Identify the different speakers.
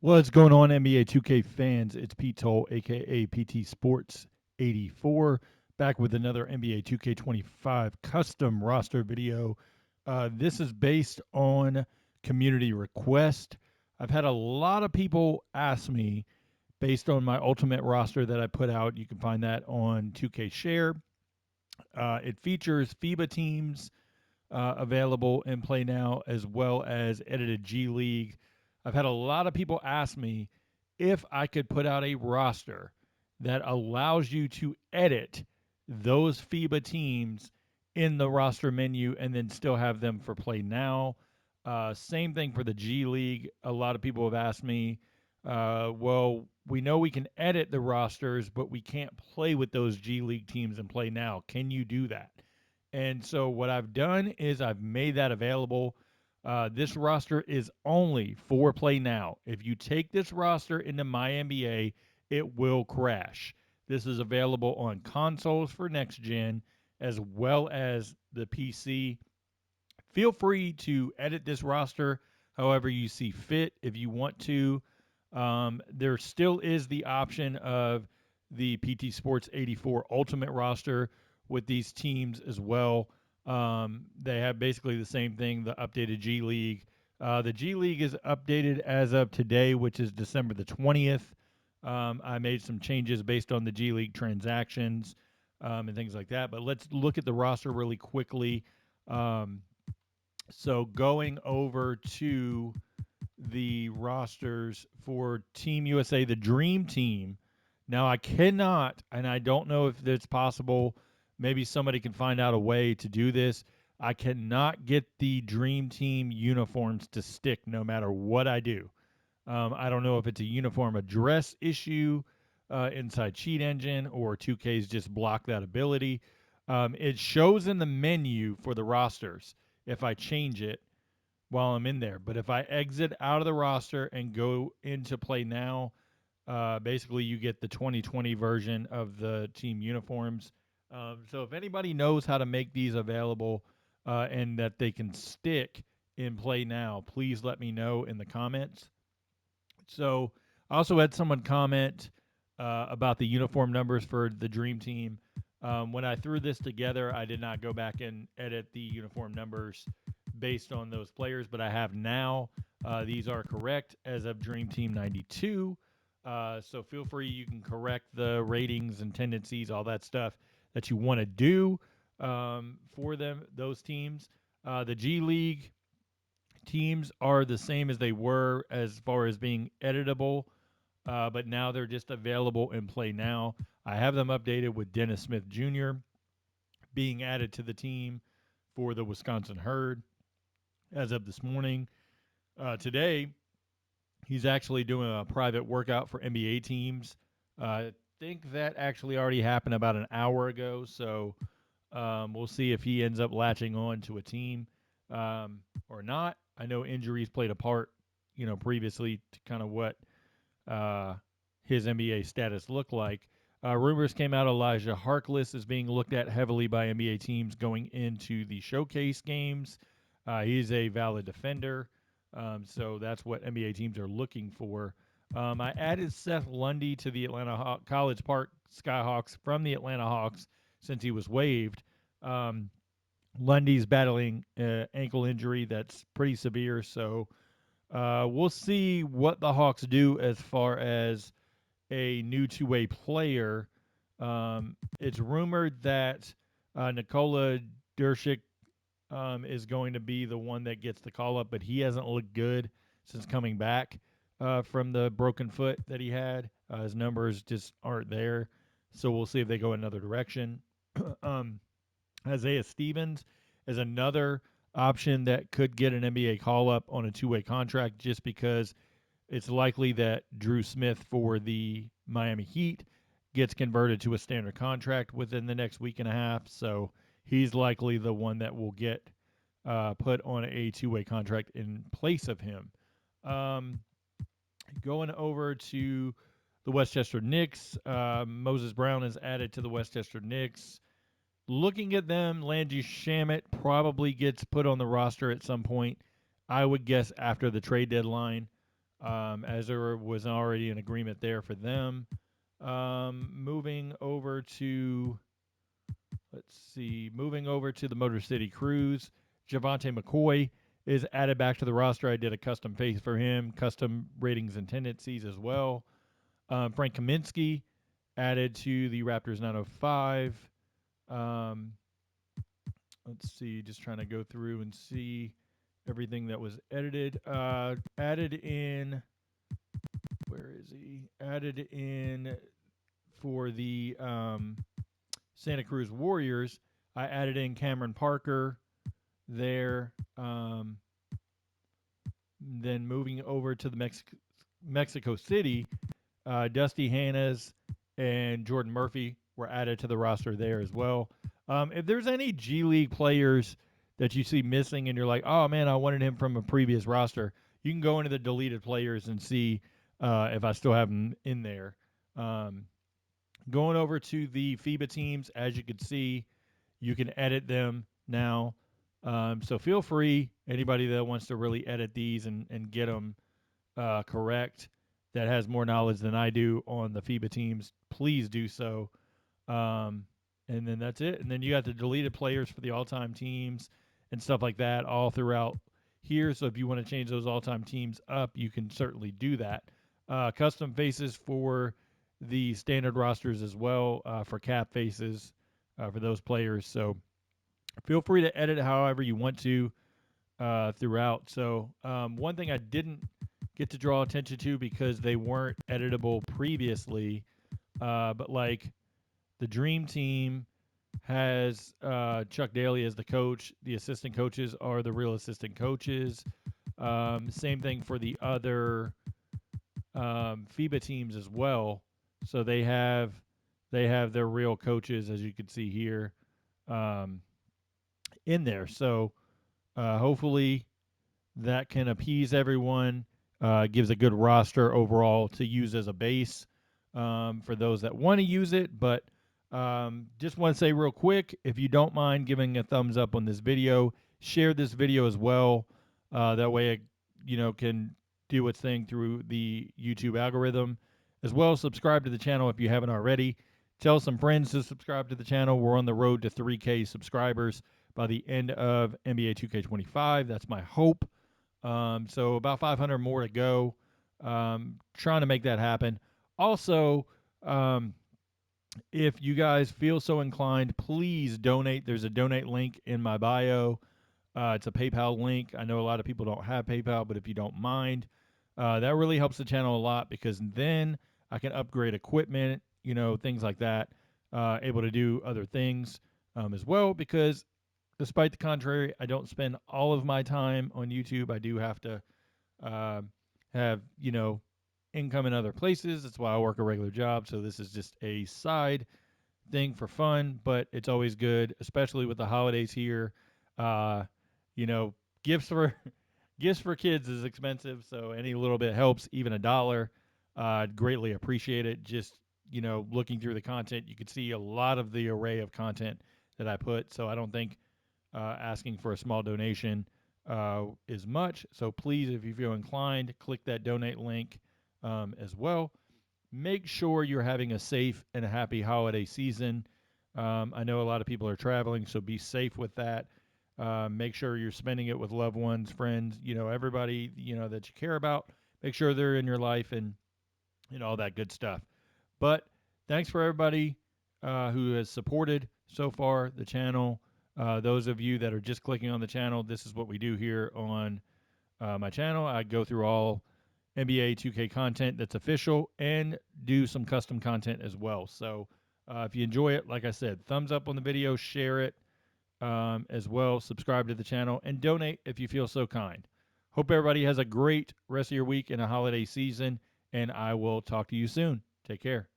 Speaker 1: What's going on, NBA 2K fans? It's Pete Toll, aka PT Sports 84, back with another NBA 2K25 custom roster video. This is based on community request. I've had a lot of people ask me based on my ultimate roster that I put out. You can find that on 2K Share. It features FIBA teams available in Playnow, as well as edited G-League. I've had a lot of people ask me if I could put out a roster that allows you to edit those FIBA teams in the roster menu and then still have them for play now. Same thing for the G League. A lot of people have asked me, well, we know we can edit the rosters, but we can't play with those G League teams and play now. Can you do that? And so what I've done is I've made that available. This roster is only for play now. If you take this roster into my NBA, it will crash. This is available on consoles for next gen as well as the PC. Feel free to edit this roster however you see fit if you want to. There still is the option of the PT Sports 84 Ultimate roster with these teams as well. They have basically the same thing, the updated G League. The G League is updated as of today, which is December the 20th. I made some changes based on the G League transactions and things like that. But let's look at the roster really quickly. Um, so going over to the rosters for Team USA, the Dream Team. Now I cannot, and I don't know if it's possible. Maybe somebody can find out a way to do this. I cannot get the Dream Team uniforms to stick no matter what I do. I don't know if it's a uniform address issue inside Cheat Engine or 2K's just block that ability. It shows in the menu for the rosters if I change it while I'm in there. But if I exit out of the roster and go into play now, basically you get the 2020 version of the team uniforms. So if anybody knows how to make these available and that they can stick in play now, please let me know in the comments. So I also had someone comment about the uniform numbers for the Dream Team. When I threw this together, I did not go back and edit the uniform numbers based on those players, but I have now. These are correct as of Dream Team 92. So feel free, you can correct the ratings and tendencies, all that stuff that you want to do for them, those teams. The G League teams are the same as they were as far as being editable, but now they're just available in play now. I have them updated with Dennis Smith Jr. being added to the team for the Wisconsin Herd as of this morning. Today, he's actually doing a private workout for NBA teams. I think that actually already happened about an hour ago, so we'll see if he ends up latching on to a team or not. I know injuries played a part, previously to kind of what uh, his NBA status looked like. Rumors came out Elijah Harkless is being looked at heavily by NBA teams going into the showcase games. He's a valid defender, so that's what NBA teams are looking for. I added Seth Lundy to the College Park Skyhawks from the Atlanta Hawks since he was waived. Um, Lundy's battling ankle injury that's pretty severe, so we'll see what the Hawks do as far as a new two-way player. It's rumored that Nikola Dershik is going to be the one that gets the call up, but he hasn't looked good since coming back from the broken foot that he had. His numbers just aren't there, so we'll see if they go another direction. um, Isaiah Stevens is another option that could get an NBA call up on a two-way contract just because it's likely that Drew Smith for the Miami Heat gets converted to a standard contract within the next week and a half. So he's likely the one that will get put on a two-way contract in place of him. Um, Going over to the Westchester Knicks, Moses Brown is added to the Westchester Knicks. Looking at them, Landry Shamet probably gets put on the roster at some point. I would guess after the trade deadline. as there was already an agreement there for them. Moving over to, let's see, moving over to the Motor City Cruise, Javante McCoy is added back to the roster. I did a custom face for him, custom ratings and tendencies as well. Frank Kaminsky added to the Raptors 905. Um, let's see, just trying to go through and see everything that was edited. Added in, where is he? Added in for the Santa Cruz Warriors. I added in Cameron Parker there. Then moving over to the Mexico City, Dusty Hannes and Jordan Murphy were added to the roster there as well. If there's any G League players that you see missing and you're like, oh man, I wanted him from a previous roster, you can go into the deleted players and see if I still have them in there. Going over to the FIBA teams, as you can see, you can edit them now. So feel free, anybody that wants to really edit these and get them correct, that has more knowledge than I do on the FIBA teams, please do so. And then that's it. And then you got the deleted players for the all-time teams and stuff like that all throughout here. So if you want to change those all-time teams up, you can certainly do that. Custom faces for the standard rosters as well, for cap faces for those players. So feel free to edit however you want to throughout. So one thing I didn't get to draw attention to because they weren't editable previously, but like the Dream Team has Chuck Daly as the coach. The assistant coaches are the real assistant coaches. Same thing for the other FIBA teams as well. So they have their real coaches, as you can see here, um, in there. So hopefully that can appease everyone. Gives a good roster overall to use as a base for those that want to use it. But just want to say real quick, if you don't mind giving a thumbs up on this video, share this video as well. That way it can do its thing through the YouTube algorithm. As well, subscribe to the channel if you haven't already. Tell some friends to subscribe to the channel. We're on the road to 3K subscribers by the end of NBA 2K25. That's my hope. So about 500 more to go. Trying to make that happen. Also, if you guys feel so inclined, please donate. There's a donate link in my bio. It's a PayPal link. I know a lot of people don't have PayPal, but if you don't mind, that really helps the channel a lot because then I can upgrade equipment, things like that. Able to do other things as well because despite the contrary, I don't spend all of my time on YouTube. I do have to have, income in other places. That's why I work a regular job. So this is just a side thing for fun, but it's always good, especially with the holidays here. Uh, you know, gifts for gifts for kids is expensive, so any little bit helps, even $1. I'd greatly appreciate it. Just, looking through the content, you can see a lot of the array of content that I put. So I don't think asking for a small donation is much. So please, if you feel inclined, click that donate link as well. Make sure you're having a safe and a happy holiday season. I know a lot of people are traveling, so be safe with that. Make sure you're spending it with loved ones, friends, everybody, that you care about. Make sure they're in your life and, all that good stuff. But thanks for everybody who has supported so far the channel. Those of you that are just clicking on the channel, this is what we do here on my channel. I go through all NBA 2K content that's official and do some custom content as well. So if you enjoy it, like I said, thumbs up on the video, share it as well, subscribe to the channel, and donate if you feel so kind. Hope everybody has a great rest of your week and a holiday season, and I will talk to you soon. Take care.